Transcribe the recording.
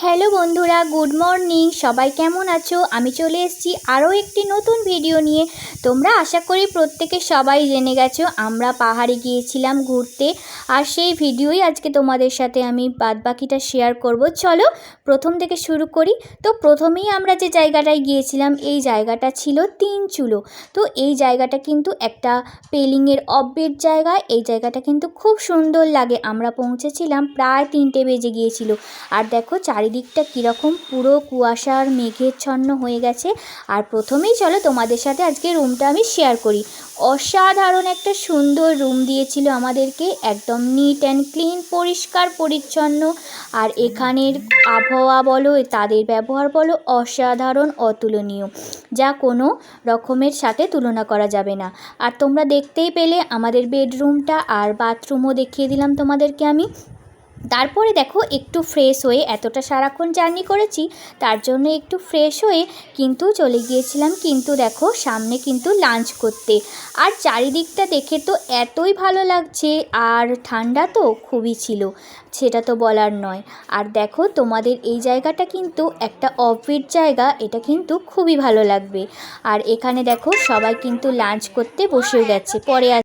Hello বন্ধুরা, good morning. সবাই কেমন আছো? আমি চলে এসেছি আরও একটি নতুন ভিডিও নিয়ে। তোমরা আশা করি প্রত্যেকে সবাই জেনে গেছো আমরা পাহাড়ে গিয়েছিলাম ঘুরতে, আর সেই ভিডিওই আজকে তোমাদের সাথে আমি বাদবাকিটা শেয়ার করব। চলো প্রথম থেকে শুরু করি। তো প্রথমেই আমরা যে জায়গাটায় গিয়েছিলাম, এই জায়গাটা ছিল তিনচুলো। তো এই জায়গাটা কিন্তু একটা পেলিংয়ের অব্যের জায়গা। এই জায়গাটা কিন্তু খুব সুন্দর লাগে। আমরা পৌঁছেছিলাম প্রায় 3টে বেজে গিয়েছিল। আর দেখো চারিদিকটা কীরকম পুরো কুয়াশার মেঘেচ্ছন্ন হয়ে গেছে। আর প্রথমেই চলো তোমাদের সাথে আজকে রুমটা আমি শেয়ার করি। অসাধারণ একটা সুন্দর রুম দিয়েছিল আমাদেরকে, একদম নিট অ্যান্ড ক্লিন, পরিষ্কার পরিচ্ছন্ন। আর এখানের আবহাওয়া বলো, তাদের ব্যবহার বলো, অসাধারণ, অতুলনীয়, যা কোনো রকমের সাথে তুলনা করা যাবে না। আর তোমরা দেখতেই পেলে আমাদের বেডরুমটা, আর বাথরুমও দেখিয়ে দিলাম তোমাদেরকে আমি। তারপরে দেখো একটু ফ্রেশ হয়ে, এতটা সারাক্ষণ জার্নি করেছি তার জন্য একটু ফ্রেশ হয়ে কিন্তু চলে গিয়েছিলাম কিন্তু দেখো সামনে কিন্তু লাঞ্চ করতে। আর চারিদিকটা দেখে তো এতই ভালো লাগছে, আর ঠান্ডা তো খুবই ছিল, সেটা তো বলার নয়। আর দেখো তোমাদের এই জায়গাটা কিন্তু একটা অফবিট জায়গা, এটা কিন্তু খুবই ভালো লাগবে। আর এখানে দেখো সবাই কিন্তু লাঞ্চ করতে বসে গেছে, পরে